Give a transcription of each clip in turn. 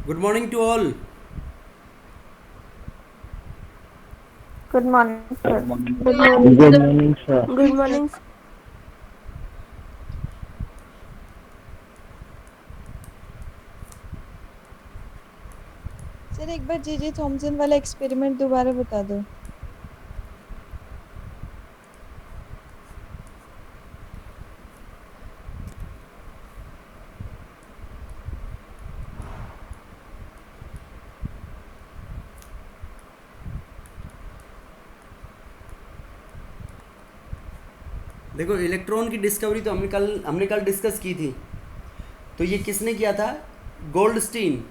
Good morning to all. Good morning, sir. Good morning, Good sir. morning, sir. Good morning, sir. Sir एक बार J Thomson वाला experiment दोबारा बता दो। देखो, electron की डिस्कवरी तो हमने कल डिस्कस की थी। तो ये किसने किया था? Goldstein.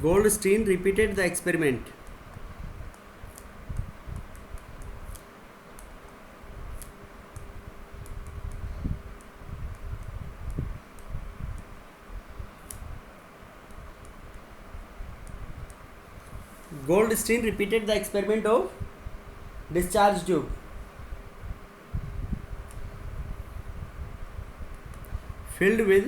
Goldstein repeated the experiment. Goldstein repeated the experiment of discharge tube filled with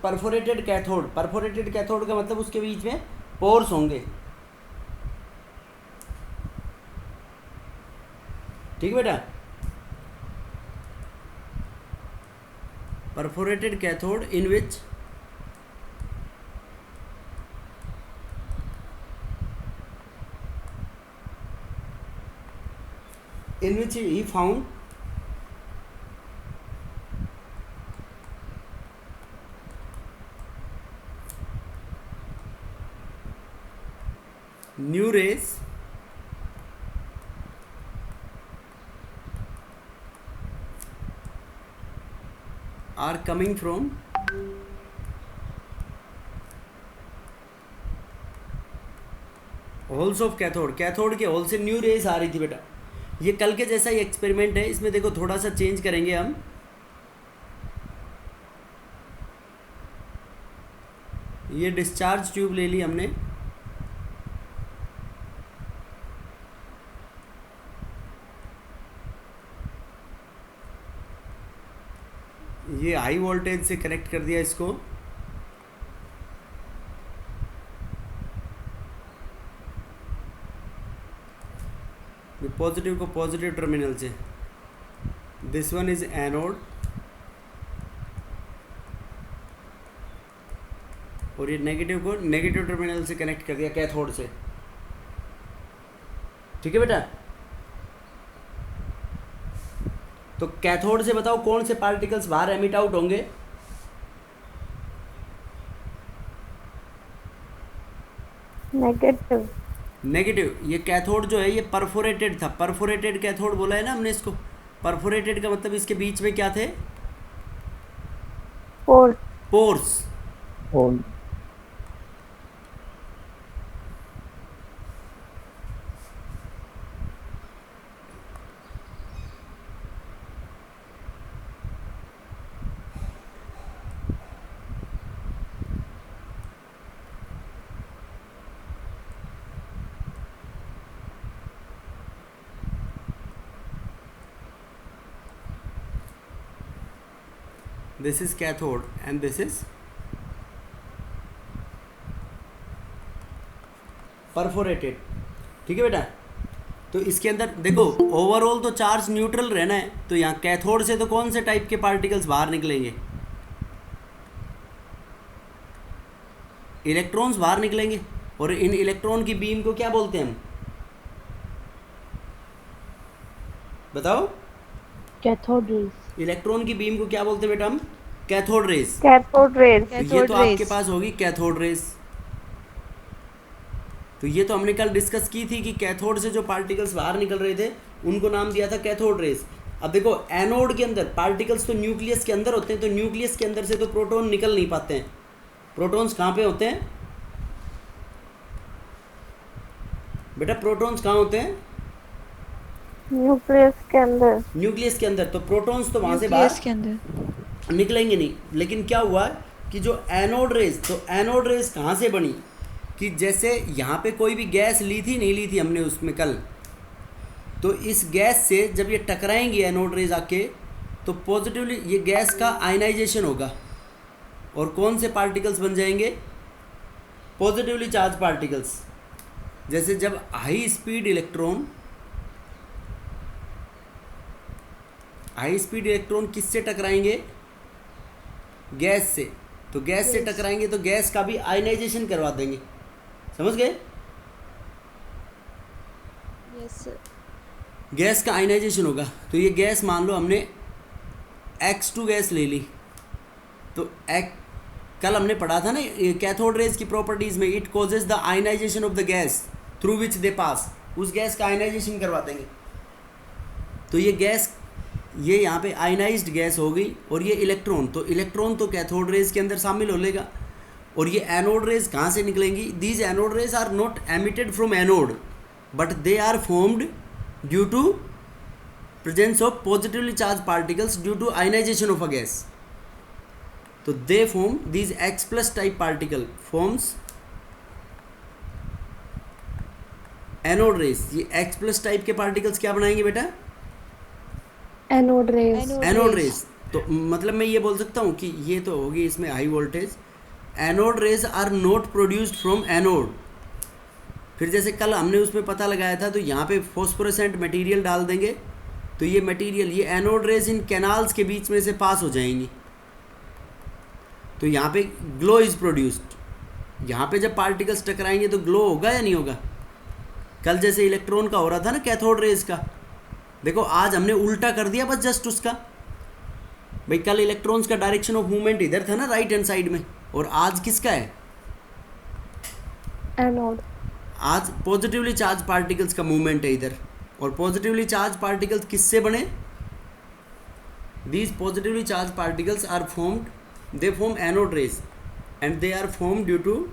perforated cathode। perforated cathode का मतलब उसके बीच में पोर्स होंगे। ठीक बेटा, perforated cathode in which he found new rays are coming from holes of cathode. Cathode के whole से new raise आ रही थी बेटा। ये कल के जैसा ही एक्सपेरिमेंट है। इसमें देखो थोड़ा सा चेंज करेंगे हम। ये डिस्चार्ज ट्यूब ले ली हमने। ये हाई वोल्टेज से कनेक्ट कर दिया इसको। पॉजिटिव को पॉजिटिव टर्मिनल से, दिस वन इज एनोड और ये नेगेटिव को नेगेटिव टर्मिनल से कनेक्ट कर दिया कैथोड से। ठीक है बेटा। तो कैथोड से बताओ कौन से पार्टिकल्स बाहर एमिट आउट होंगे? Negative. नेगेटिव। ये कैथोड जो है ये परफोरेटेड था। परफोरेटेड कैथोड बोला है ना हमने इसको। परफोरेटेड का मतलब इसके बीच में क्या थे? Port. Pores. All this is cathode and this is perforated. ठीक है बेटा। तो इसके अंदर देखो ओवरऑल तो चार्ज न्यूट्रल रहना है। तो यहाँ कैथोड से तो कौन से टाइप के पार्टिकल्स बाहर निकलेंगे? इलेक्ट्रॉन्स बाहर निकलेंगे। और इन इलेक्ट्रॉन की बीम को क्या बोलते हैं हम? बताओ। Cathode rays. इलेक्ट्रॉन की बीम को क्या बोलते हैं बेटा हम? Cathode rays. Cathode rays. तो ये कैथोड तो आपके रेज। पास होगी कैथोड रेज। तो ये तो हमने कल डिस्कस की थी कि कैथोड से जो पार्टिकल्स बाहर निकल रहे थे उनको नाम दिया था कैथोड रेज। अब देखो एनोड के अंदर पार्टिकल्स तो न्यूक्लियस के अंदर होते हैं। तो न्यूक्लियस के अंदर से तो प्रोटॉन निकल नहीं पाते हैं। प्रोटॉन्स कहाँ पे होते हैं बेटा? प्रोटॉन्स कहाँ होते हैं? न्यूक्लियस के अंदर। न्यूक्लियस के अंदर, तो प्रोटॉन्स तो वहाँ से न्यूक्लियस बाहर के अंदर। निकलेंगे नहीं। लेकिन क्या हुआ कि जो एनोड रेज, तो एनोड रेज कहाँ से बनी कि जैसे यहाँ पे कोई भी गैस ली थी, नहीं ली थी हमने उसमें कल, तो इस गैस से जब ये टकराएंगी एनोड रेज आके, तो पॉजिटिवली ये गैस का आयनाइजेशन होगा और कौन से पार्टिकल्स बन जाएंगे, पॉजिटिवली चार्ज पार्टिकल्स। जैसे जब हाई स्पीड इलेक्ट्रॉन किससे टकराएंगे, गैस से, तो गैस से टकराएंगे तो गैस का भी आयनाइजेशन करवा देंगे, समझ गए। Yes sir. गैस का आयनाइजेशन होगा, तो ये गैस मान लो हमने X2 गैस ले ली, तो कल हमने पढ़ा था ना कैथोड रेज की प्रॉपर्टीज में, it causes the ionisation of the gas through which they pass, उस गैस का आयनाइजेशन करवा देंगे। तो ये गैस, ये यहाँ पे आयनाइज्ड गैस हो गई, और ये इलेक्ट्रॉन तो कैथोड रेज के अंदर शामिल हो लेगा। और ये एनोड रेज कहाँ से निकलेंगी, these anode rays are not emitted from anode but they are formed due to presence of positively charged particles due to ionization of a gas. तो they form these X plus type particle forms anode rays. ये X plus type के particles क्या बनाएंगे बेटा, anode rays. Anode raise. तो मतलब मैं ये बोल सकता हूँ कि ये तो होगी इसमें high voltage, anode rays are not produced from anode. फिर जैसे कल हमने उसमें पता लगाया था, तो यहाँ पे फॉस्फोरेसेंट मटेरियल डाल देंगे, तो ये मटेरियल, ये एनोड रेज इन कैनाल्स के बीच में से पास हो जाएंगी, तो यहाँ पे ग्लो इज प्रोड्यूस्ड। यहाँ पे जब पार्टिकल्स टकराएंगे तो ग्लो होगा या नहीं होगा। कल जैसे इलेक्ट्रॉन का हो रहा था ना कैथोड रेज का, देखो आज हमने उल्टा कर दिया बस जस्ट उसका। भाई कल इलेक्ट्रॉन्स का डायरेक्शन ऑफ मूवमेंट इधर था ना, राइट हैंड साइड में, और आज किसका है, एनोड। आज पॉजिटिवली चार्ज पार्टिकल्स का मूवमेंट है इधर। और पॉजिटिवली चार्ज पार्टिकल्स किससे बने, these positively charge particles are formed, they form anode rays and they are formed due to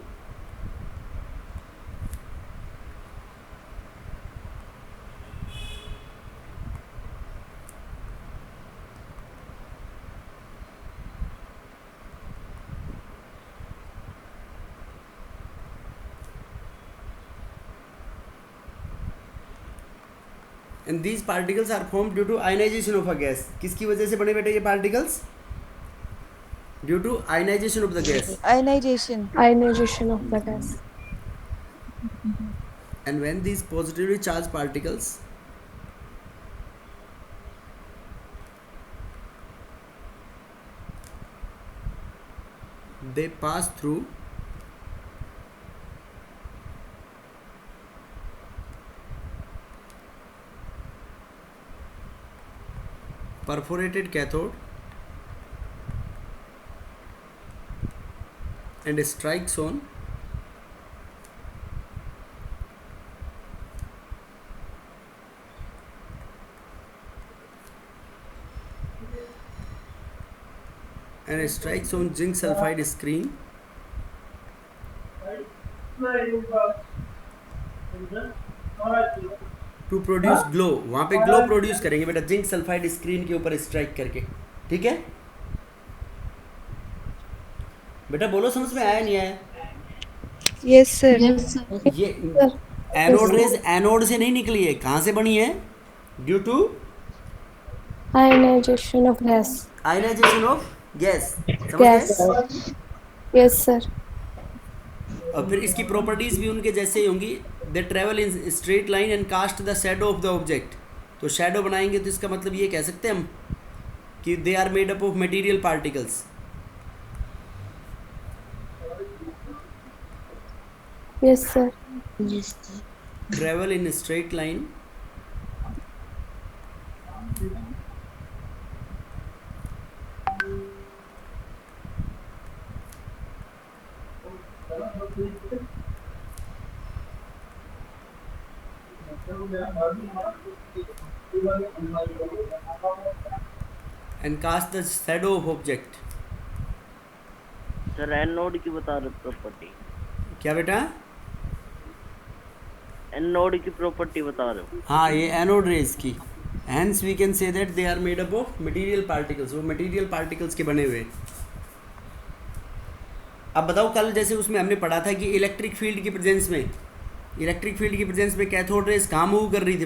and these particles are formed due to ionization of a gas. किसकी वजह से बने बेटे ये particles, due to ionization of the gas. Ionization. Ionization of the gas. And when these positively charged particles they pass through perforated cathode and strikes on zinc sulfide screen to produce glow. वहाँ पे glow produce करेंगे बेटा zinc sulphide screen के ऊपर strike करके, ठीक है बेटा। बोलो समझ में आया नहीं आया। Yes sir. ये एनोड रेज एनोड से नहीं निकली है, कहाँ से बनी है, due to ionisation of gas. Ionisation of gas, gas. Yes sir. और फिर इसकी प्रॉपर्टीज भी उनके जैसे ही होंगी। They travel in straight line and cast the shadow of the object. तो शैडो बनाएंगे तो इसका मतलब ये कह सकते हैं हम कि they are made up of material particles. Yes sir. Travel in straight line and cast the shadow of object. Sir anode की बता रहे प्रॉपर्टी। क्या बेटा, एनोड की प्रॉपर्टी बता रहे हो। हाँ ये एनोड रेज की। Hence we can say that they are made up of material particles. वो material particles के बने हुए. अब बताओ, कल जैसे उसमें हमने पढ़ा था कि इलेक्ट्रिक फील्ड की प्रेजेंस में कैथोड रेस कहाँ मूव कर रही थी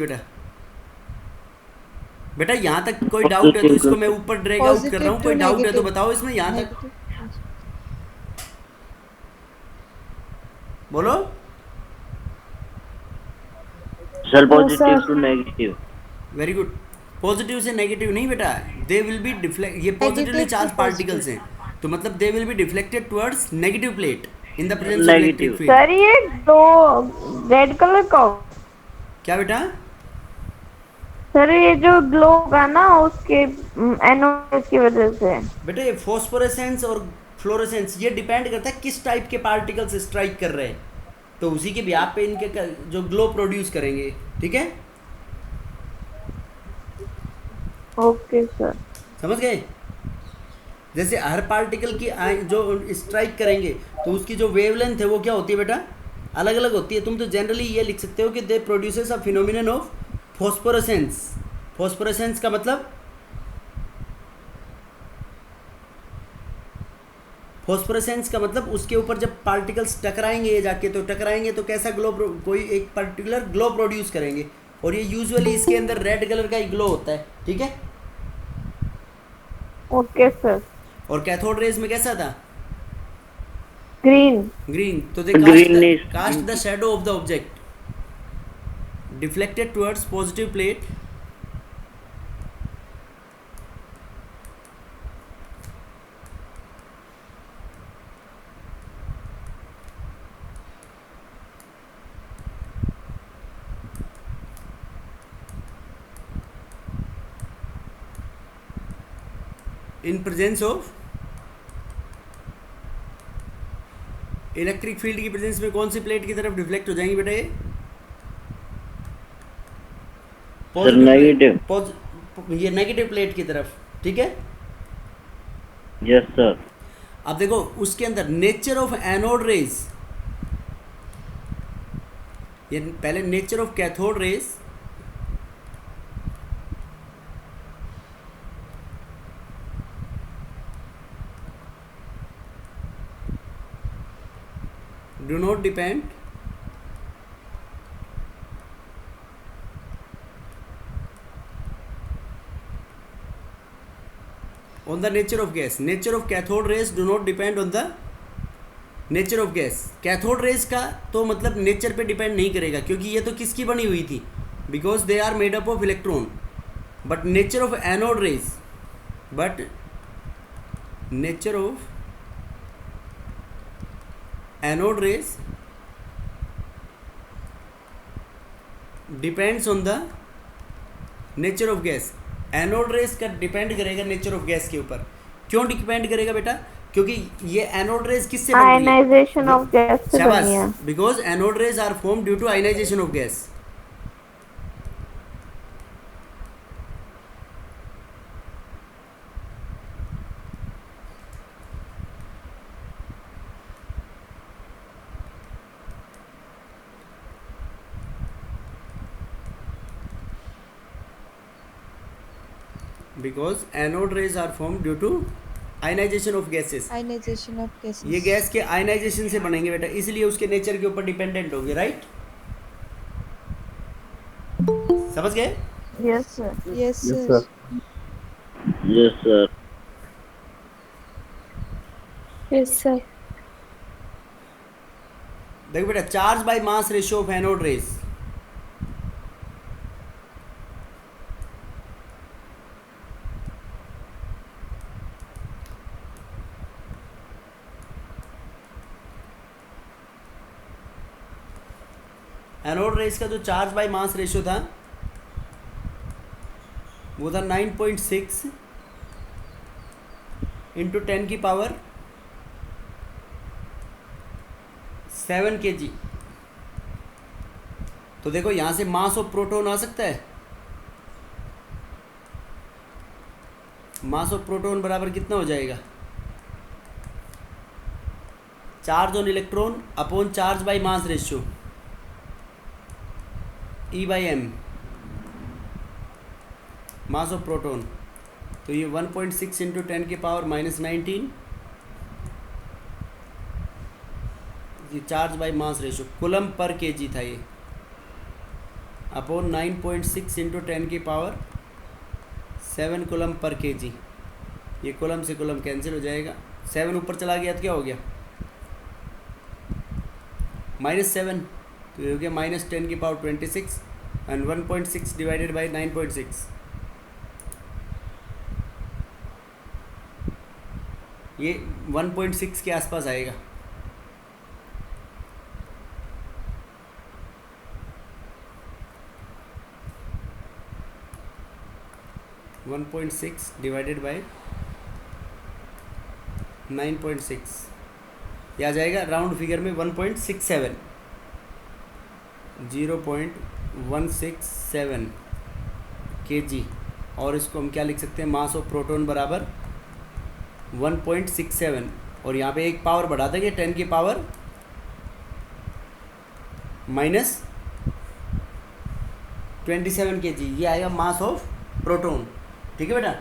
बेटा यहाँ तक कोई डाउट है तो इसको मैं ऊपर ड्रैग आउट कर रहा हूँ. कोई डाउट है तो बताओ इसमें. यहाँ तक बोलो. Sir positive to negative. Very good. Positive से नेगेटिव नहीं बेटा, दे विल बी डिफ्लेक्ट. ये पॉजिटिवली चार्ज पार्टिकल्स हैं तो मतलब they will be deflected towards negative plate in the presence of electric field. Sir ये दो रेड कलर का क्या बेटा? सर ये जो ग्लो होगा ना उसके एनोड की वजह से. बेटा ये फॉस्फोरेसेंस और फ्लोरेसेंस ये डिपेंड करता है किस टाइप के पार्टिकल्स स्ट्राइक कर रहे हैं, तो उसी के बिहाफ पे इनके जो ग्लो प्रोड्यूस करेंगे. ठीक है, ओके सर. समझ गए? जैसे हर पार्टिकल की जो स्ट्राइक करेंगे तो उसकी जो वेवलेंथ है वो क्या होती है बेटा? अलग अलग होती है. तुम तो जनरली ये लिख सकते हो कि दे produces a phenomenon of phosphorescence. Phosphorescence का मतलब उसके ऊपर जब पार्टिकल्स टकराएंगे ये जाके तो कैसा ग्लो, कोई एक पर्टिकुलर ग्लो प्रोड्यूस करेंगे और ये यूजुअली इसके अंदर रेड कलर का ही ग्लो होता है. ठीक है, ओके सर. और कैथोड रेज में कैसा था? ग्रीन. तो they cast the shadow of the object deflected towards positive plate. In presence of electric field की प्रेजेंस में कौन सी प्लेट की तरफ डिफ्लेक्ट हो जाएंगी बेटा? ये नेगेटिव प्लेट की तरफ. ठीक है, यस सर. अब देखो उसके अंदर नेचर ऑफ एनोड रेज, ये पहले nature of cathode rays. Do not depend on the nature of gas. Nature of cathode rays do not depend on the nature of gas. Cathode rays का तो मतलब nature पे depend नहीं करेगा क्योंकि ये तो किसकी बनी हुई थी, because they are made up of electron. But nature of anode rays, anode rays depends on the nature of gas. Anode rays का डिपेंड करेगा नेचर ऑफ गैस के ऊपर. क्यों डिपेंड करेगा बेटा? क्योंकि ये एनोड रेज किससे बन रही है? आयनाइजेशन ऑफ गैस से बनी है. Because anode rays are form due to ionisation of gas. Because anode rays are formed due to ionization of gases. Ionization of gases. ये गैस के आयनाइजेशन से बनेंगे बेटा, इसलिए उसके नेचर के ऊपर डिपेंडेंट होंगे. राइट, समझ गए? Yes sir. Yes sir. Yes sir. Yes, sir. देखो बेटा, charge by mass ratio of anode rays. Anode rays का जो चार्ज बाय मास रेशियो था वो था 9.6 इंटू 10 की पावर 7 kg. तो देखो यहाँ से मास ऑफ प्रोटॉन आ सकता है. मास ऑफ प्रोटॉन बराबर कितना हो जाएगा? Charge on electron upon charge by mass ratio E/m. Mass of proton, तो ये 1.6 इंटू 10 की पावर -19, ये charge by mass ratio coulomb per KG था ये, अपॉन 9.6 इंटू 10 की पावर 7 कूलम पर केजी। ये कूलम से कूलम कैंसिल हो जाएगा, 7 ऊपर चला गया तो क्या हो गया -7, तो ये हो गया -10 की पावर 26 एंड 1.6 डिवाइडेड बाई 9.6, ये 1.6 के आसपास आएगा। वन 1.6 डिवाइडेड बाई 9.6, यह आ जाएगा राउंड फिगर में 1.67, 0.167 kg। और इसको हम क्या लिख सकते हैं, मास ऑफ प्रोटॉन बराबर 1.67, और यहाँ पे एक पावर बढ़ा देंगे 10 की पावर -27 kg, ये आएगा मास ऑफ प्रोटॉन। ठीक है बेटा,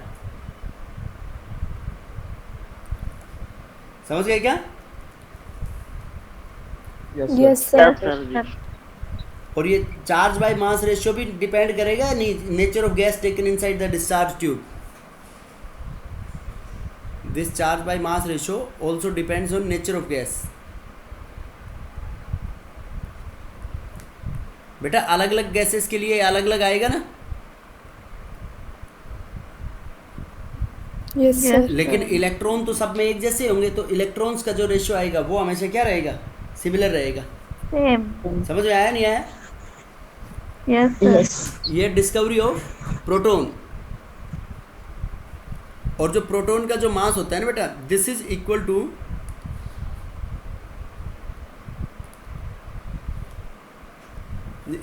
समझ गए क्या? Yes sir. सर और ये चार्ज बाय मास रेशियो भी डिपेंड करेगा nature of gas taken inside the discharge tube. This charge by mass ratio also depends on nature of gas. बेटा अलग अलग गैसेस के लिए अलग अलग आएगा ना, यस सर। लेकिन इलेक्ट्रॉन तो सब में एक जैसे होंगे, तो इलेक्ट्रॉन्स का जो रेशियो आएगा वो हमेशा क्या रहेगा, सिमिलर रहेगा। सेम। समझ में आया नहीं आया? Yes sir. ये डिस्कवरी ऑफ प्रोटॉन। और जो प्रोटॉन का जो मास होता है ना बेटा, दिस इज इक्वल टू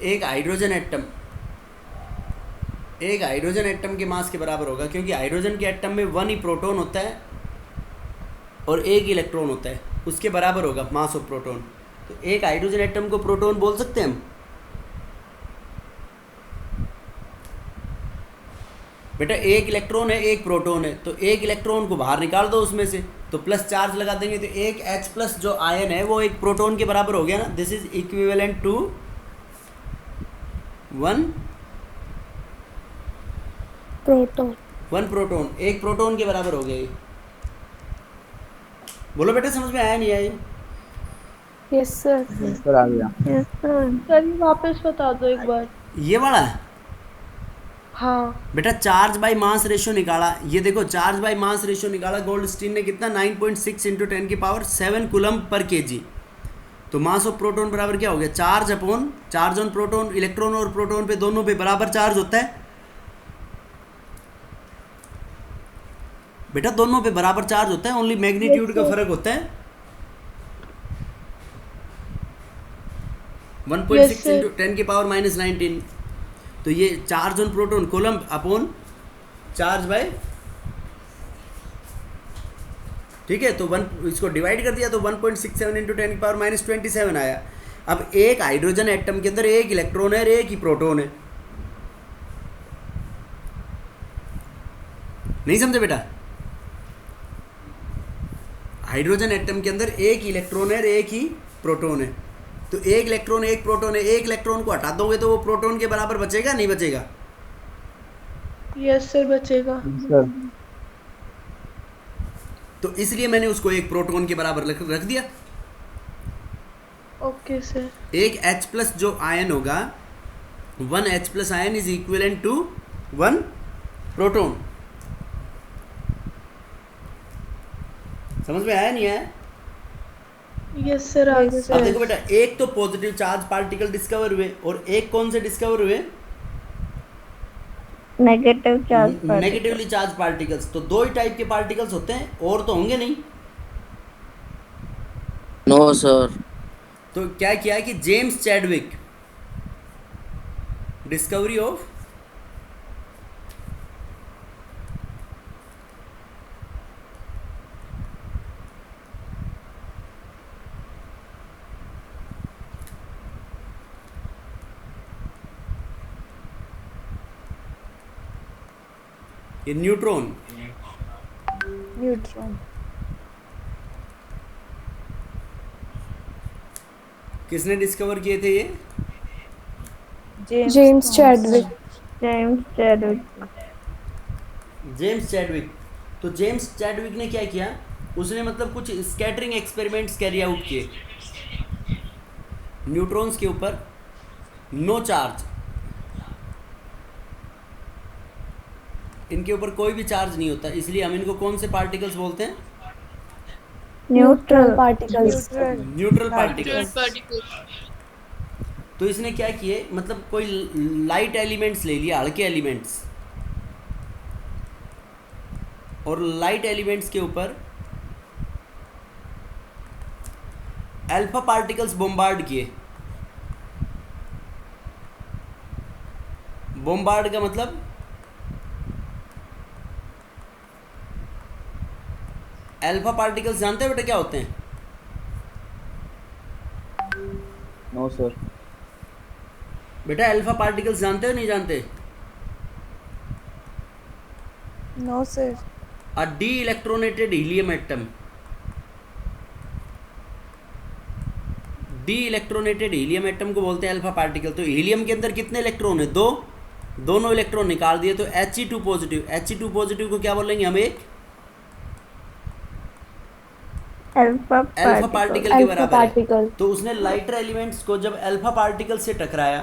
एक हाइड्रोजन एटम के मास के बराबर होगा, क्योंकि हाइड्रोजन के एटम में 1 ही प्रोटॉन होता है और 1 इलेक्ट्रॉन होता है, उसके बराबर होगा मास ऑफ प्रोटॉन। तो एक हाइड्रोजन एटम को प्रोटॉन बोल सकते हैं हम। बेटा एक इलेक्ट्रॉन है, एक प्रोटॉन है, तो एक इलेक्ट्रॉन को बाहर निकाल दो उसमें से, तो प्लस चार्ज लगा देंगे, तो एक H+ जो आयन है वो एक प्रोटॉन के बराबर हो गया ना। This is equivalent to 1 proton, एक प्रोटॉन के बराबर हो गया ये। बोलो बेटा समझ में आया नहीं आया? Yes sir. सर आ गया। Yes sir. सर ये वापस बता दो एक बार। ये वाला हाँ बेटा चार्ज बाय मास रेशियो निकाला, ये देखो चार्ज बाय मास रेशियो निकाला गोल्डस्टीन ने, कितना 9.6 इंटू 10 की पावर 7 कूलम पर केजी। तो मास ऑफ प्रोटॉन बराबर क्या हो गया, charge upon charge on proton. Electron और प्रोटॉन पे दोनों पे बराबर चार्ज होता है बेटा, दोनों पे बराबर चार्ज होता है, ओनली मैग्नीट्यूड का फर्क होता है। 1.6 इंटू 10 की पावर -19, तो ये charge on proton coulomb upon charge by, ठीक है। तो इसको डिवाइड कर दिया तो 1.67 इंटू 10 की पावर -27 आया। अब एक हाइड्रोजन एटम के अंदर एक इलेक्ट्रॉन है और एक ही प्रोटॉन है, नहीं समझे बेटा? हाइड्रोजन एटम के अंदर एक इलेक्ट्रॉन है और एक ही प्रोटॉन है, तो एक इलेक्ट्रॉन एक प्रोटॉन है, एक इलेक्ट्रॉन को हटा दोगे तो वो प्रोटॉन के बराबर बचेगा नहीं बचेगा? यस सर बचेगा। सर तो इसलिए मैंने उसको एक प्रोटॉन के बराबर रख दिया। Okay sir. एक H+ जो आयन होगा, 1 H+ ion is equivalent to 1 proton. समझ में आया नहीं आया? यस सर आगे अब सर। देखो बेटा, एक तो पॉजिटिव चार्ज पार्टिकल डिस्कवर हुए और एक कौन से डिस्कवर हुए, नेगेटिव चार्ज पर। Negatively charge particles. तो दो ही टाइप के पार्टिकल्स होते हैं, और तो होंगे नहीं। No sir. तो क्या किया है कि जेम्स चैडविक, डिस्कवरी ऑफ ये न्यूट्रॉन। न्यूट्रॉन। किसने डिस्कवर किए थे ये? James Chadwick. James Chadwick. James Chadwick. तो जेम्स चैडविक ने क्या किया, उसने मतलब कुछ स्कैटरिंग एक्सपेरिमेंट्स कैरी आउट किए न्यूट्रॉन्स के ऊपर, नो चार्ज, इनके ऊपर कोई भी चार्ज नहीं होता, इसलिए हम इनको कौन से पार्टिकल्स बोलते हैं? Neutral particles. Neutral particles. तो इसने क्या किए, मतलब कोई लाइट एलिमेंट्स ले लिया, हल्के एलिमेंट्स, और लाइट एलिमेंट्स के ऊपर अल्फा पार्टिकल्स बॉम्बार्ड किए। बॉम्बार्ड का मतलब अल्फा पार्टिकल्स जानते हो बेटा क्या होते हैं? No sir. बेटा अल्फा पार्टिकल्स जानते हो नहीं जानते? No sir. A de electronated helium atom. De electronated helium atom को बोलते हैं अल्फा पार्टिकल। तो हीलियम के अंदर कितने इलेक्ट्रॉन है? दो। दोनों इलेक्ट्रॉन निकाल दिए तो He2 पॉजिटिव। He2 पॉजिटिव को क्या बोलेंगे हम? एक अल्फा अल्फा पार्टिकल के बराबर है। पार्टिकल। तो उसने लाइटर एलिमेंट्स को जब अल्फा पार्टिकल से टकराया,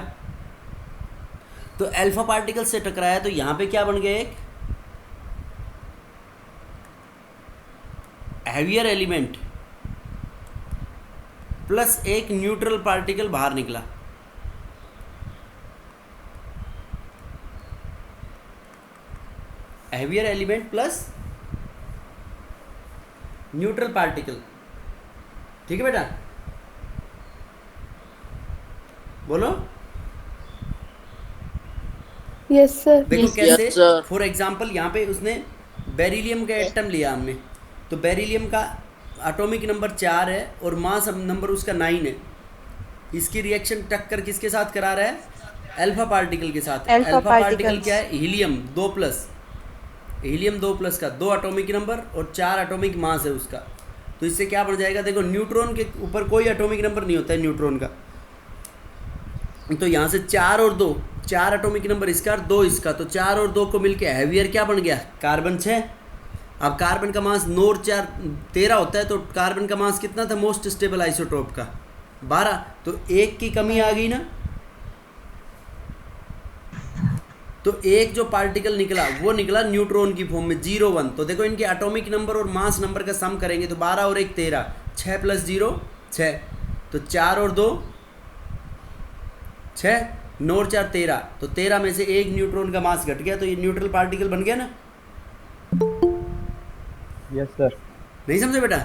तो अल्फा पार्टिकल से टकराया तो यहाँ पे क्या बन गया? एक हैवियर एलिमेंट प्लस एक न्यूट्रल पार्टिकल बाहर निकला। Heavier element plus neutral particle. ठीक है बेटा, बोलो। Yes sir. देखो कैसे, Yes, sir. फॉर एग्जाम्पल यहाँ पे उसने बेरिलियम का एटम लिया हमने, तो बेरिलियम का एटॉमिक नंबर 4 है और मास नंबर उसका 9 है। इसकी रिएक्शन टक्कर किसके साथ करा रहा है? अल्फा पार्टिकल के साथ। Alpha alpha particle particles. क्या है? हीलियम 2+। हीलियम 2+ का 2 एटॉमिक नंबर और 4 एटॉमिक मास है उसका। तो इससे क्या बन जाएगा? देखो न्यूट्रॉन के ऊपर कोई एटॉमिक नंबर नहीं होता है न्यूट्रॉन का, तो यहाँ से 4 और 2, 4 एटॉमिक नंबर इसका और 2 इसका, तो 4 और 2 को मिलके हैवियर क्या बन गया? कार्बन 6। अब कार्बन का मास 9 और 4 13 होता है, तो कार्बन का मास कितना था मोस्ट स्टेबल आइसोटोप का? 12। तो एक की कमी आ गई ना, तो एक जो पार्टिकल निकला वो निकला न्यूट्रॉन की फॉर्म में 0 1। तो देखो इनके एटॉमिक नंबर और मास नंबर का सम करेंगे तो 12 और 1 13, 6 + 0 6, तो 4 और 2 6, 9 और 4 13, तो 13 में से एक न्यूट्रॉन का मास घट गया, तो ये न्यूट्रल पार्टिकल बन गया ना? Yes sir. नहीं समझे बेटा?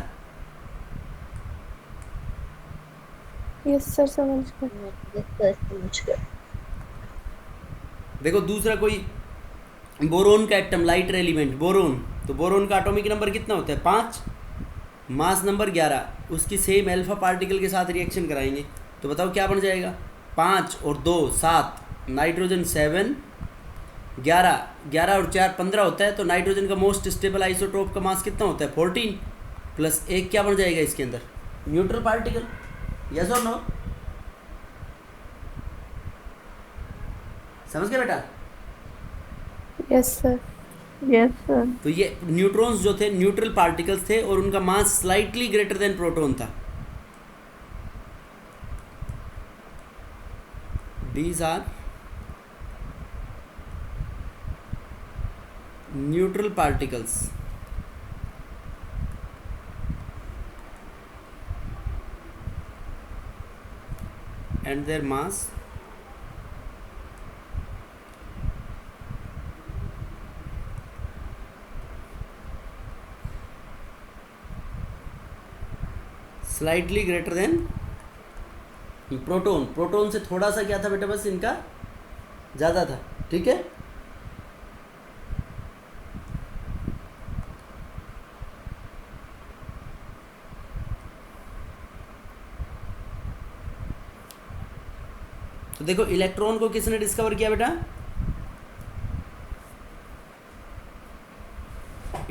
यस सर, समझ गए। देखो दूसरा कोई बोरोन का एटम, लाइटर एलिमेंट बोरोन, तो बोरोन का एटॉमिक नंबर कितना होता है? 5, मास नंबर 11। उसकी सेम अल्फा पार्टिकल के साथ रिएक्शन कराएंगे तो बताओ क्या बन जाएगा? 5 और 2 7, नाइट्रोजन 7, 11, 11 और 4 15 होता है, तो नाइट्रोजन का मोस्ट स्टेबल आइसोटोप का मास कितना होता है? 14 प्लस 1 क्या बन जाएगा इसके अंदर? Neutral particle. यस और नो? समझ गए बेटा? Yes sir. Yes sir. तो ये न्यूट्रॉन्स जो थे न्यूट्रल पार्टिकल्स थे और उनका mass slightly greater than proton था। These are neutral particles and their mass slightly greater than proton. Proton से थोड़ा सा क्या था बेटा? बस इनका ज़्यादा था। ठीक है, तो देखो इलेक्ट्रॉन को किसने डिस्कवर किया बेटा?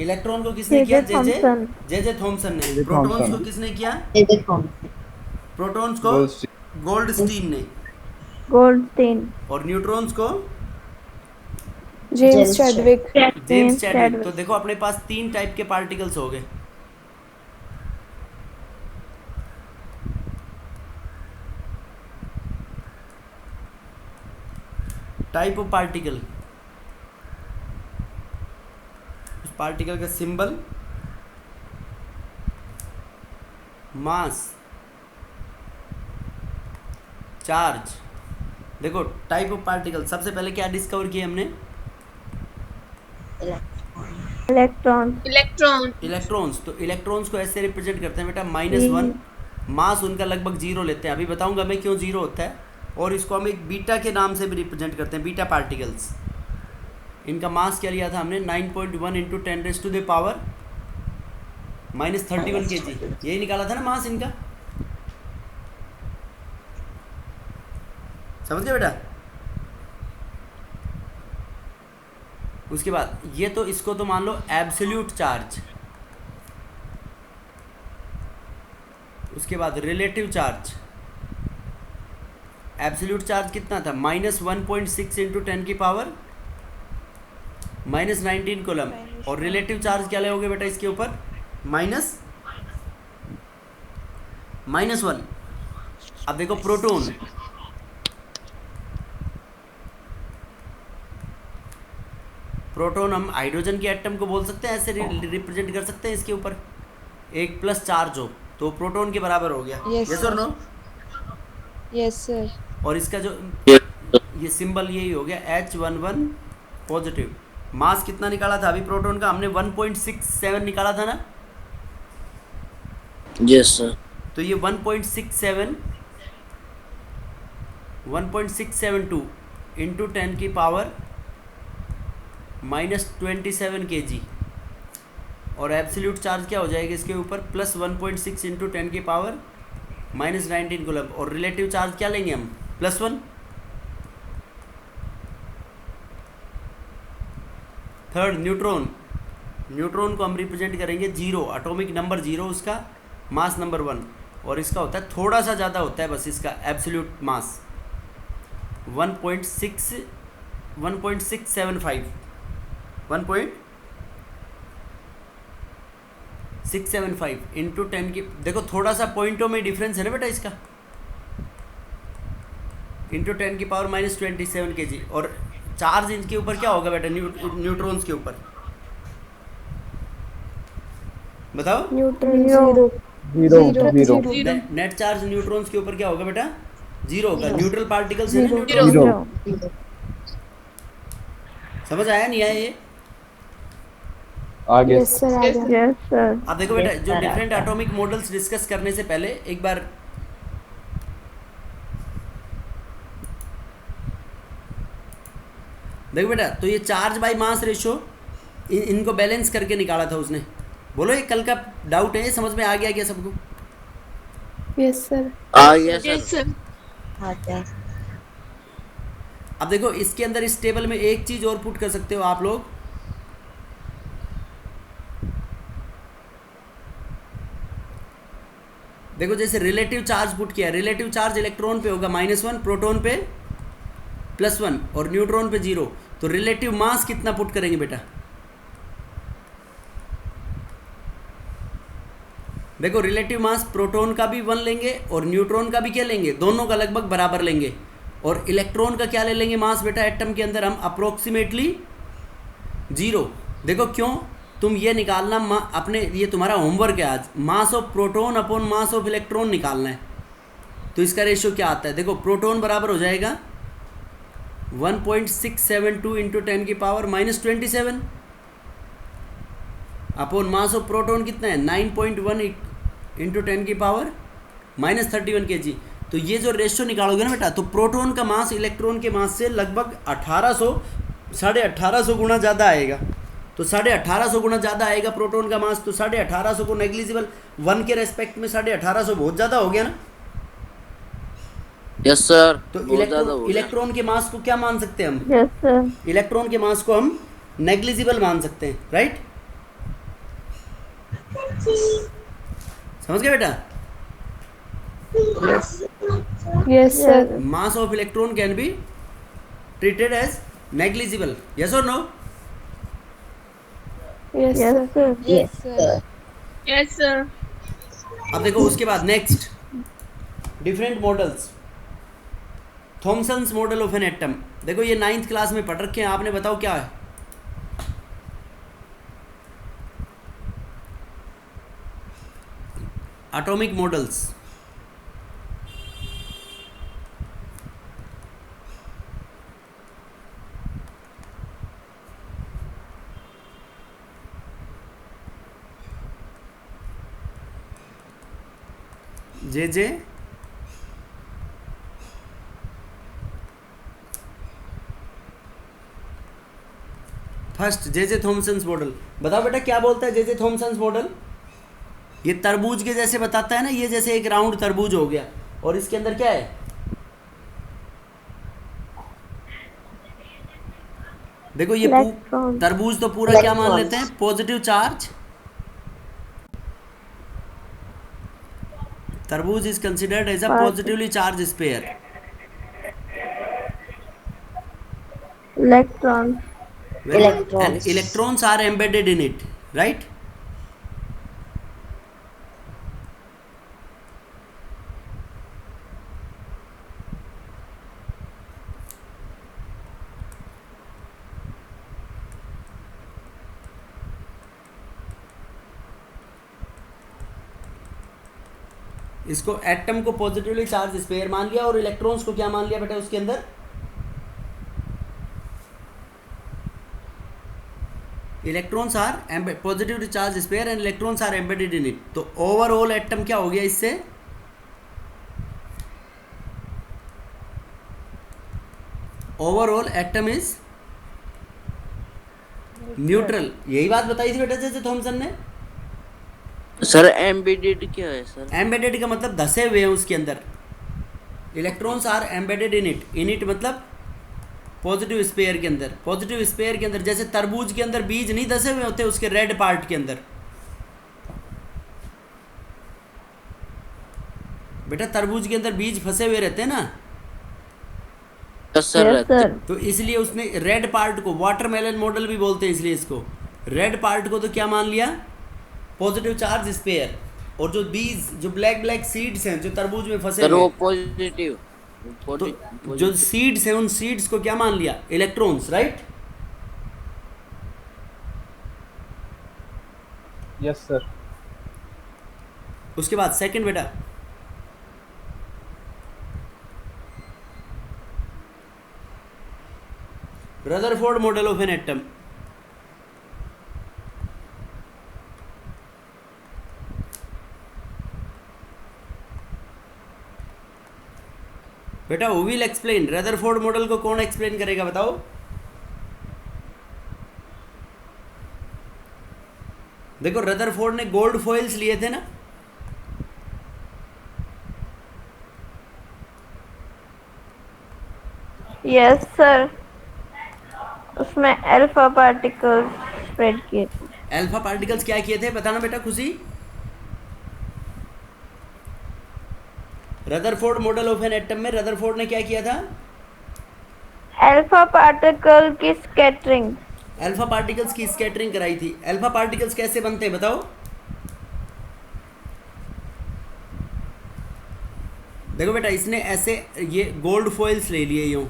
इलेक्ट्रॉन को किसने किया? J Thomson. जे थॉमसन ने। जे प्रोटॉन्स थॉमसन। को किसने किया? प्रोटॉन्स को गोल्डस्टीन। गोल्डस्टीन ने। गोल्डस्टीन। और न्यूट्रॉन्स को James Chadwick. James Chadwick. Chadwick. तो देखो अपने पास 3 टाइप के पार्टिकल्स हो गए। टाइप ऑफ पार्टिकल, उस पार्टिकल का सिंबल, मास, चार्ज। देखो टाइप ऑफ पार्टिकल, सबसे पहले क्या डिस्कवर किया हमने? इलेक्ट्रॉन। इलेक्ट्रॉन्स। तो इलेक्ट्रॉन्स को ऐसे रिप्रेजेंट करते हैं बेटा -1, मास उनका लगभग 0 लेते हैं। अभी बताऊंगा मैं क्यों 0 होता है। और इसको हम एक बीटा के नाम से भी रिप्रेजेंट करते हैं, बीटा पार्टिकल्स। इनका मास क्या लिया था हमने? 9.1 इंटू 10⁻⁻³ -31 kg। यही निकाला था ना मास इनका। समझ गए बेटा? उसके बाद ये तो इसको तो मान लो एब्सोल्यूट चार्ज। उसके बाद रिलेटिव चार्ज। एब्सोल्यूट चार्ज कितना था? -1.6 इंटू 10⁻⁻19 कूलम। और रिलेटिव चार्ज क्या लोगे बेटा इसके ऊपर? -1। अब देखो प्रोटॉन। प्रोटॉन हम हाइड्रोजन के एटम को बोल सकते हैं, ऐसे रिप्रेजेंट कर सकते हैं। इसके ऊपर एक प्लस चार्ज हो तो प्रोटॉन के बराबर हो गया। Yes, यस और नो? Yes sir. और इसका जो ये सिंबल यही हो गया H11 पॉजिटिव। मास कितना निकाला था अभी प्रोटॉन का? हमने 1.67 निकाला था ना। Yes, sir. तो ये 1.672 इंटू 10⁻⁻27 kg। और एब्सोल्यूट चार्ज क्या हो जाएगा इसके ऊपर? +1.6 इंटू 10⁻⁻19 कूलम। और रिलेटिव चार्ज क्या लेंगे हम? +1। Third neutron. न्यूट्रॉन को हम रिप्रेजेंट करेंगे 0, एटॉमिक नंबर 0 उसका, मास नंबर 1। और इसका होता है थोड़ा सा ज़्यादा होता है बस इसका एब्सोल्यूट मास 1.675 1.675 इंटू 10 की। देखो थोड़ा सा पॉइंटों में डिफरेंस है ना बेटा इसका। Into 10⁻⁻27 kg। और चार्ज इनके ऊपर क्या होगा बेटा? न्यूट्रॉन्स के ऊपर बताओ। Neutron zero. Net charge neutrons के ऊपर क्या होगा बेटा? 0 होगा। न्यूट्रल पार्टिकल्स है ना न्यूट्रॉन। जीरो। समझ आया नहीं आया ये? आगे। यस सर आ गया। Yes sir. अब देखो बेटा जो डिफरेंट एटॉमिक मॉडल्स डिस्कस करने से पहले एक बार देखो बेटा, तो ये चार्ज बाय मास रेशो इनको बैलेंस करके निकाला था उसने। बोलो ये कल का डाउट है, ये समझ में आ गया क्या सबको? Yes sir. Yes, sir. अब देखो इसके अंदर इस टेबल में एक चीज और पुट कर सकते हो आप लोग। देखो जैसे रिलेटिव चार्ज पुट किया, रिलेटिव चार्ज इलेक्ट्रॉन पे होगा -1, प्रोटॉन पे +1 और न्यूट्रॉन पे 0। तो रिलेटिव मास कितना पुट करेंगे बेटा? देखो रिलेटिव मास प्रोटॉन का भी 1 लेंगे और न्यूट्रॉन का भी क्या लेंगे? दोनों का लगभग बराबर लेंगे। और इलेक्ट्रॉन का क्या ले लेंगे मास बेटा एटम के अंदर? हम अप्रोक्सीमेटली 0। देखो क्यों? तुम ये निकालना अपने, ये तुम्हारा होमवर्क है आज, mass of proton upon mass of electron निकालना है। तो इसका रेशियो क्या आता है? देखो प्रोटॉन बराबर हो जाएगा 1.672 into 10⁻⁻27 upon mass of proton कितना है? 9.1 इंटू 10⁻⁻31 kg। तो ये जो रेशियो निकालोगे ना बेटा, तो प्रोटॉन का मास इलेक्ट्रॉन के मास से लगभग 1800 गुना ज़्यादा आएगा। तो 1850 गुना ज़्यादा आएगा प्रोटॉन का मास। तो 1850 को नेग्लिजिबल 1 के रेस्पेक्ट में 1850 बहुत ज़्यादा हो गया ना। Yes, sir. तो बहुत ज़्यादा हो गया। इलेक्ट्रॉन के मास को क्या मान सकते हैं हम? Yes sir. इलेक्ट्रॉन के मास को हम नेग्लिजिबल मान सकते हैं, राइट? समझ गए बेटा? Yes, sir. Mass of electron can be treated as negligible. Yes or no? Yes, Yes, sir. sir. Yes, sir. Yes, sir. अब देखो उसके बाद next different models. Thomson's model of an atom. देखो ये 9th क्लास में पढ़ रखे हैं आपने, बताओ क्या है? Atomic models. J first J Thomson's model. बताओ बेटा क्या बोलता है जे थॉमसन्स मॉडल? ये तरबूज के जैसे बताता है ना, ये जैसे एक राउंड तरबूज हो गया और इसके अंदर क्या है? देखो ये Electron. तरबूज तो पूरा क्या मान लेते हैं? Positive charge. तरबूज is considered as a positively charge sphere. Electron. And electrons are embedded in it, right? इसको एटम को पॉजिटिवली चार्ज स्पेयर मान लिया और इलेक्ट्रॉन्स को क्या मान लिया बेटा उसके अंदर? Electrons are positively charge sphere and electrons are embedded in it. तो ओवरऑल एटम क्या हो गया इससे? Overall atom is neutral. यही बात बताई थी बेटा जैसे थॉमसन ने. सर एम्बेडेड क्या है सर? एम्बेडेड का मतलब धसे हुए हैं उसके अंदर. Electrons are embedded in it. In it मतलब पॉजिटिव स्पेयर के अंदर. पॉजिटिव स्पेयर के अंदर जैसे तरबूज के अंदर बीज नहीं धसे हुए होते उसके रेड पार्ट के अंदर. बेटा तरबूज के अंदर बीज फंसे हुए रहते हैं ना, सर Yes, sir. तो इसलिए उसने रेड पार्ट को वाटरमेलन मॉडल भी बोलते हैं, इसलिए इसको रेड पार्ट को तो क्या मान लिया? Positive charge sphere. और जो बीज जो ब्लैक ब्लैक सीड्स हैं जो तरबूज में फंसे सर हुए वो हैं, पॉजिटिव तो जो सीड्स हैं उन सीड्स को क्या मान लिया? Electrons, right? Yes sir. उसके बाद सेकंड बेटा, Rutherford model of an atom. बेटा who will explain Rutherford model को? कौन एक्सप्लेन करेगा बताओ? देखो रदरफोर्ड ने गोल्ड फॉइल्स लिए थे ना, Yes, sir. उसमें अल्फा पार्टिकल्स स्प्रेड किए थे. अल्फा पार्टिकल्स क्या किए थे बताना बेटा खुशी. Rutherford model of an atom में रदरफोर्ड ने क्या किया था? अल्फा पार्टिकल की स्कैटरिंग. अल्फा पार्टिकल्स की स्कैटरिंग कराई थी. अल्फा पार्टिकल्स कैसे बनते हैं बताओ? देखो बेटा इसने ऐसे ये गोल्ड फॉइल्स ले लिए यूं,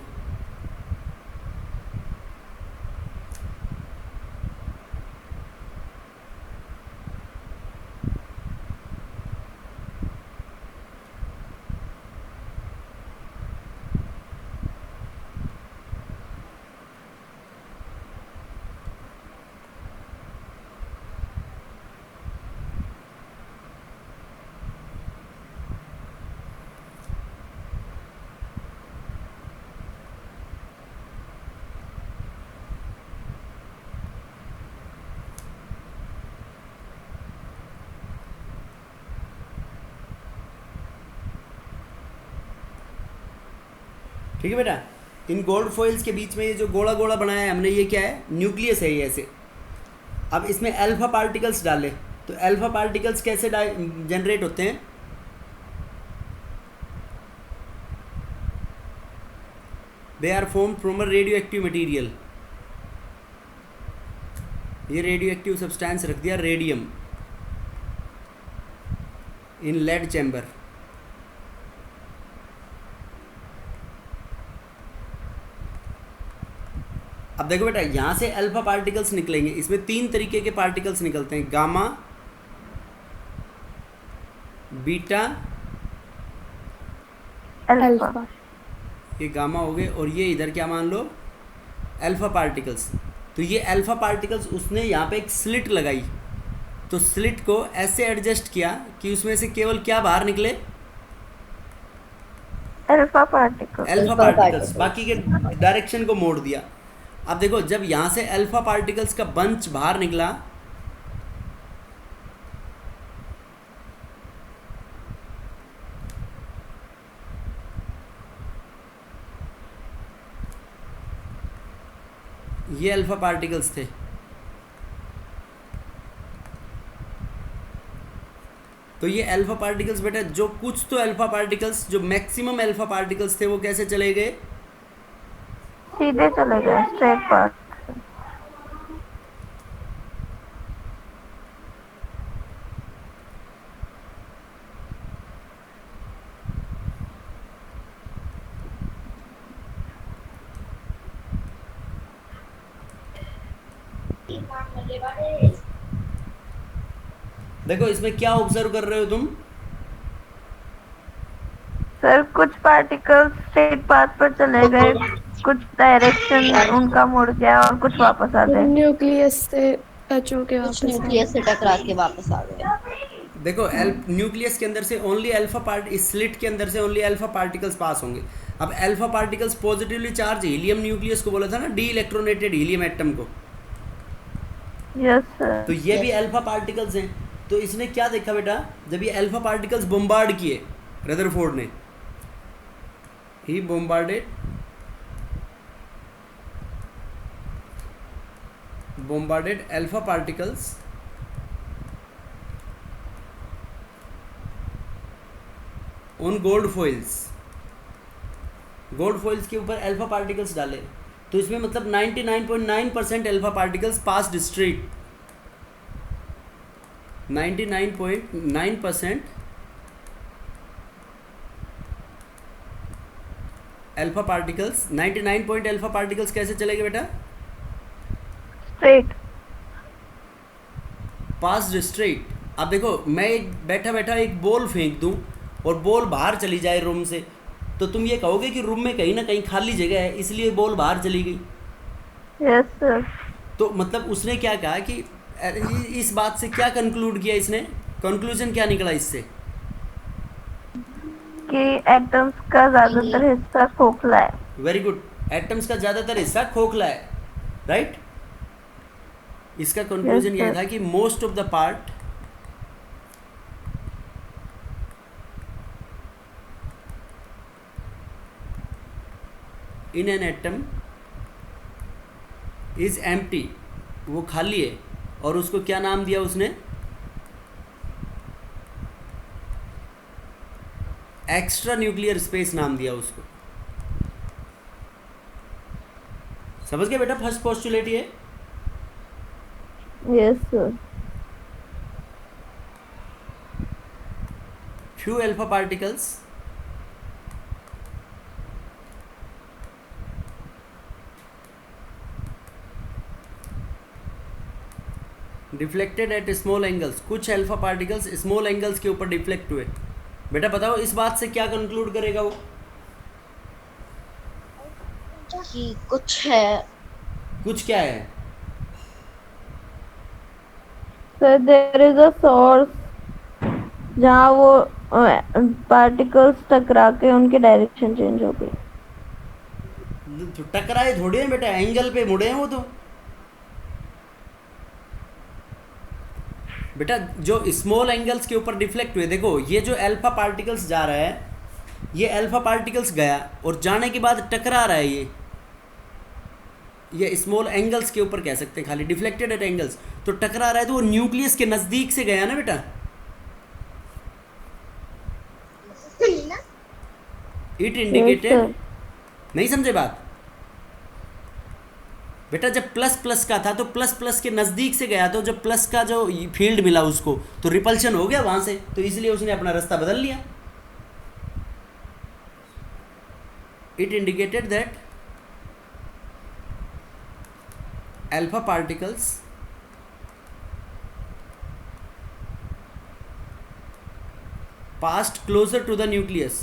ठीक है बेटा. इन गोल्ड फॉइल्स के बीच में ये जो गोला गोला बनाया है हमने, ये क्या है? न्यूक्लियस है ये ऐसे. अब इसमें अल्फा पार्टिकल्स डाले तो अल्फा पार्टिकल्स कैसे जनरेट होते हैं? They are form from a radio active material. ये रेडियो एक्टिव सब्सटेंस रख दिया रेडियम इन लेड चैम्बर। अब देखो बेटा, यहां से अल्फा पार्टिकल्स निकलेंगे। इसमें 3 तरीके के पार्टिकल्स निकलते हैं, गामा, बीटा, अल्फा। ये गामा हो गए, और ये इधर क्या मान लो, अल्फा पार्टिकल्स। तो ये अल्फा पार्टिकल्स उसने यहाँ पे एक स्लिट लगाई, तो स्लिट को ऐसे एडजस्ट किया कि उसमें से केवल क्या बाहर निकले, अल्फा पार्टिकल। Alpha particles. बाकी के डायरेक्शन को मोड़ दिया। अब देखो, जब यहाँ से अल्फा पार्टिकल्स का बंच बाहर निकला, ये अल्फा पार्टिकल्स थे। तो ये अल्फा पार्टिकल्स बेटा, जो कुछ तो अल्फा पार्टिकल्स, जो मैक्सिमम अल्फा पार्टिकल्स थे, वो कैसे चले गए? सीधे चले गए, स्ट्रेट पाथ। देखो इसमें क्या ऑब्जर्व कर रहे हो तुम? सर कुछ पार्टिकल्स स्ट्रेट पाथ पर चले गए, कुछ डायरेक्शन उनका मुड़ गया और कुछ वापस आ गए। न्यूक्लियस से टच होके कुछ वापस न्यूक्लियस से टकरा के वापस आ गए। देखो न्यूक्लियस के अंदर से ओनली अल्फा पार्ट, इस स्लिट के अंदर से ओनली अल्फा पार्टिकल्स पास होंगे। अब alpha particles positively charge helium nucleus को बोला था ना, डी इलेक्ट्रोनेटेड हीलियम एटम को। Yes sir. तो ये भी अल्फा पार्टिकल्स हैं। तो इसने क्या देखा बेटा, जब ये अल्फा पार्टिकल्स बॉम्बार्ड किए, रदरफोर्ड ने, ही bombarded alpha particles on gold foils। Gold foils के ऊपर अल्फा पार्टिकल्स डाले, तो इसमें मतलब 99.9% alpha particles passed straight. 99.9% alpha particles, 99 point alpha particles कैसे चलेंगे बेटा? स्ट्रेट। Passed straight. अब देखो, मैं एक बैठा बैठा एक बॉल फेंक दूं और बॉल बाहर चली जाए रूम से, तो तुम ये कहोगे कि रूम में कहीं ना कहीं खाली जगह है, इसलिए बॉल बाहर चली गई। Yes sir. तो मतलब उसने क्या कहा कि इस बात से क्या कंक्लूड किया इसने, कंक्लूजन क्या निकला इससे? कि एटम्स का ज्यादातर हिस्सा खोखला है। वेरी गुड, एटम्स का ज़्यादातर हिस्सा खोखला है, राइट। इसका कंक्लूजन यह था कि most of the part in an atom is empty, वो खाली है। और उसको क्या नाम दिया उसने? एक्स्ट्रा न्यूक्लियर स्पेस नाम दिया उसको। समझ गए बेटा? फर्स्ट पोस्टुलेट ये। Yes sir. few alpha particles deflected at small angles. कुछ अल्फा पार्टिकल्स स्मॉल एंगल्स के ऊपर डिफ्लेक्ट हुए। बेटा बताओ इस बात से क्या कंक्लूड करेगा वो? कि कुछ है। कुछ क्या है? Sir there is a source जहाँ वो पार्टिकल्स टकरा के उनकी डायरेक्शन चेंज हो गई। तो टकराए थोड़ी है बेटा, एंगल पे मुड़े हैं वो। तो बेटा जो स्मॉल एंगल्स के ऊपर डिफ्लेक्ट हुए, देखो ये जो अल्फा पार्टिकल्स जा रहा है, ये अल्फा पार्टिकल्स गया और जाने के बाद टकरा रहा है ये, या स्मॉल एंगल्स के ऊपर कह सकते हैं, खाली डिफ्लेक्टेड एट एंगल्स, तो टकरा रहा है तो वो न्यूक्लियस के नज़दीक से गया ना बेटा। इट इंडिकेटेड, नहीं समझे बात बेटा? जब प्लस प्लस का था तो प्लस प्लस के नज़दीक से गया, तो जब प्लस का जो फील्ड मिला उसको तो रिपल्शन हो गया वहाँ से, तो इसलिए उसने अपना रास्ता बदल लिया। It indicated that alpha particles passed closer to the nucleus.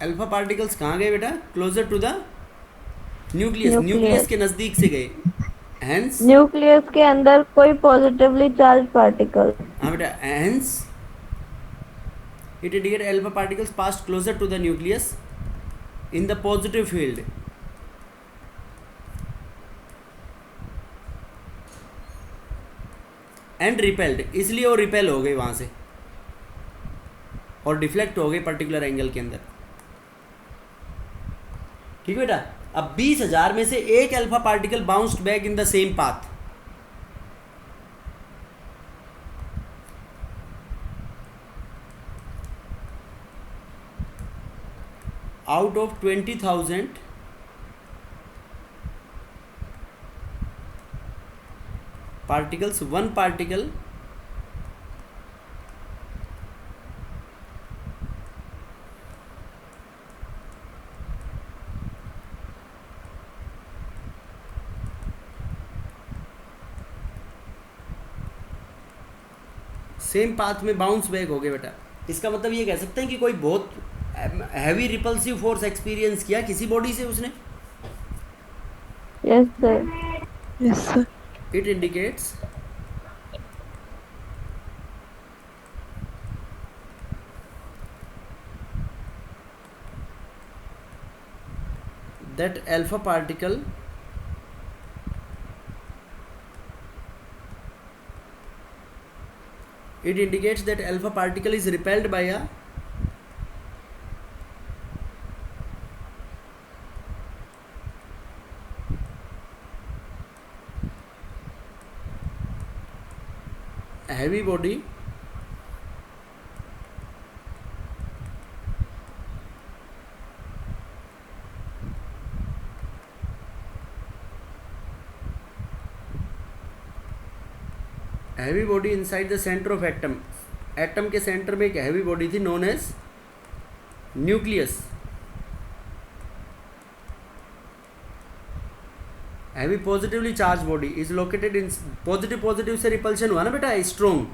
Alpha particles कहाँ गए बेटा? Closer to the nucleus, nucleus के नजदीक से गए। हेंस न्यूक्लियस के अंदर कोई पॉजिटिवली चार्ज पार्टिकल। हाँ बेटा, hence it indicate alpha particles passed closer to the nucleus in the positive field and repelled, इसलिए वो रिपेल हो गए वहाँ से और डिफ्लेक्ट हो गए पर्टिकुलर एंगल के अंदर। ठीक है बेटा? अब 20,000 में से एक alpha particle bounced back in the same path. Out of 20,000 particles, one particle same path में बाउंस बैक हो गए बेटा। इसका मतलब ये कह सकते हैं कि कोई बहुत हैवी रिपल्सिव फोर्स एक्सपीरियंस किया किसी बॉडी से उसने। Yes sir. Yes sir. It indicates that alpha particle is repelled by a heavy body inside the center of atom। Atom के सेंटर में एक हैवी बॉडी थी known as nucleus. Heavy positively charge body is located in, positive से repulsion हुआ ना बेटा, strong.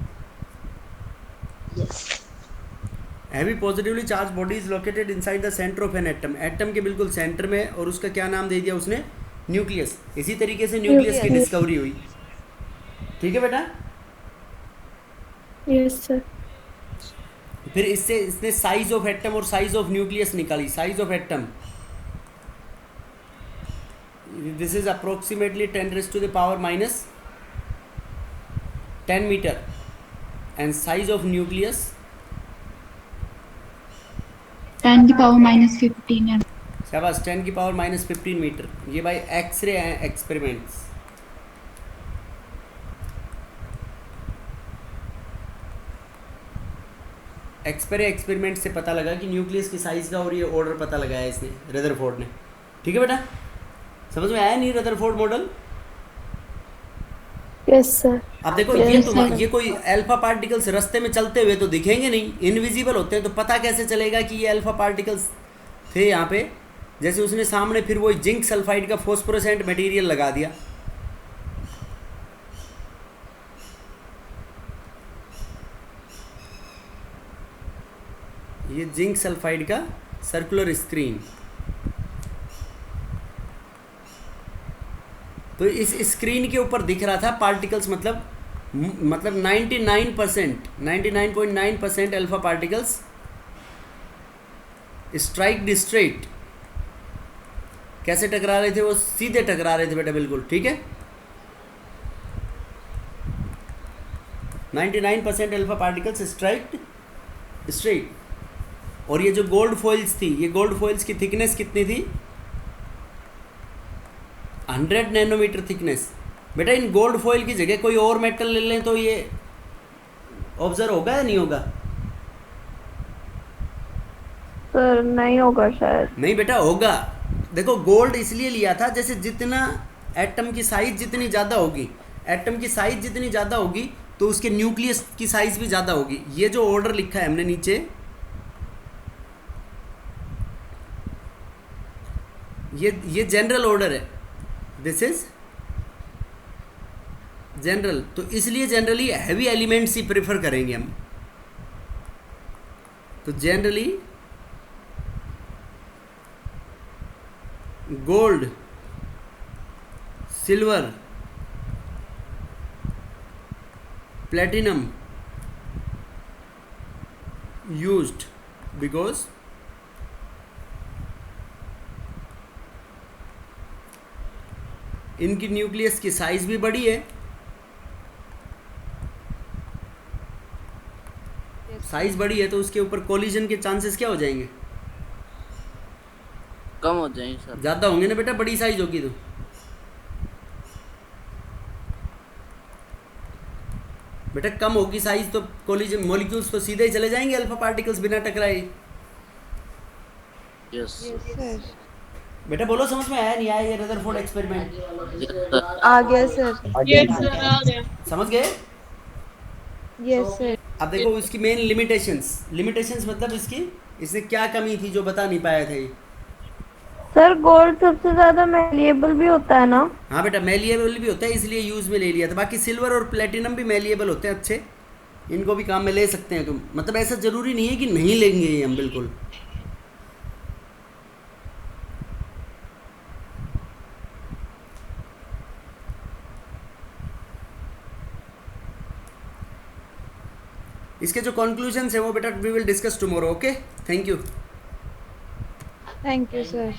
Heavy positively charge body is located inside the centre of an atom. Atom के बिल्कुल सेंटर में, और उसका क्या नाम दे दिया उसने? न्यूक्लियस। इसी तरीके से न्यूक्लियस की डिस्कवरी हुई। ठीक है बेटा? Yes sir. फिर इसने साइज ऑफ एटम और साइज ऑफ न्यूक्लियस निकाली। Size of atom, this is approximately 10 raised to the power minus 10 meter, and size of nucleus 10 की पावर माइनस 15 है। शाबाश, 10 की पावर माइनस 15 मीटर। ये भाई एक्सरे एक्सपेरिमेंट्स। एक्सपेरिमेंट से पता लगा कि न्यूक्लियस की साइज का, और ये ऑर्डर पता लगाया इसने, रदरफोर्ड ने। ठीक है बेटा? समझ में आया नहीं रदरफोर्ड मॉडल? Yes sir. अब देखो ये कोई अल्फा पार्टिकल्स रास्ते में चलते हुए तो दिखेंगे नहीं, इनविजिबल होते हैं, तो पता कैसे चलेगा कि ये अल्फा पार्टिकल्स थे यहाँ पे? जैसे उसने सामने फिर वो जिंक सल्फाइड का फॉस्फोरेसेंट मटेरियल लगा दिया। ये जिंक सल्फाइड का सर्कुलर स्क्रीन, तो इस स्क्रीन के ऊपर दिख रहा था पार्टिकल्स, मतलब 99.9% अल्फा पार्टिकल्स स्ट्राइक स्ट्रेट। कैसे टकरा रहे थे? वो सीधे टकरा रहे थे बेटा, बिल्कुल। ठीक है? 99% अल्फा पार्टिकल्स स्ट्राइक स्ट्रेट। और ये जो गोल्ड फॉइल्स थी, ये गोल्ड फॉइल्स की थिकनेस कितनी थी? 100 नैनोमीटर थिकनेस। बेटा इन गोल्ड फॉइल की जगह कोई और मेटल ले लें तो ये ऑब्जर्व होगा या नहीं होगा? सर नहीं होगा शायद। नहीं बेटा होगा। देखो गोल्ड इसलिए लिया था, जैसे जितना एटम की साइज जितनी ज़्यादा होगी, एटम की साइज जितनी ज़्यादा होगी तो उसके न्यूक्लियस की साइज भी ज़्यादा होगी। ये जो ऑर्डर लिखा है हमने नीचे, ये जनरल ऑर्डर है, दिस इज जनरल। तो इसलिए जनरली हैवी एलिमेंट्स ही प्रेफर करेंगे हम। तो generally gold, silver, platinum used because इनकी न्यूक्लियस की साइज भी बड़ी है। साइज बड़ी है तो उसके ऊपर कोलिजन के चांसेस क्या हो जाएंगे? कम हो जाएंगे सर। ज़्यादा होंगे ना बेटा, बड़ी साइज होगी तो। बेटा कम होगी साइज तो कोलिजन मॉलिक्यूल्स तो सीधे ही चले जाएंगे अल्फा पार्टिकल्स बिना टकराए। यस सर बेटा बोलो समझ में आया नहीं आया ये रदरफोर्ड एक्सपेरिमेंट? आ गया सर। समझ गए? Yes sir. अब देखो इसकी मेन लिमिटेशंस मतलब इसने क्या कमी थी जो बता नहीं पाया था ये? सर गोल्ड सबसे ज्यादा मैलिएबल भी होता है ना? हाँ बेटा मैलिएबल भी होता है, इसलिए यूज़ में ले लिया था। बाकी सिल्वर और प्लेटिनम भी मैलिएबल होते हैं अच्छे, इनको भी काम में ले सकते हैं तुम। मतलब ऐसा ज़रूरी नहीं है कि नहीं लेंगे ये हम, बिल्कुल। इसके जो कंक्लूजन्स है वो बेटा we will discuss tomorrow. Okay, thank you. Thank you sir.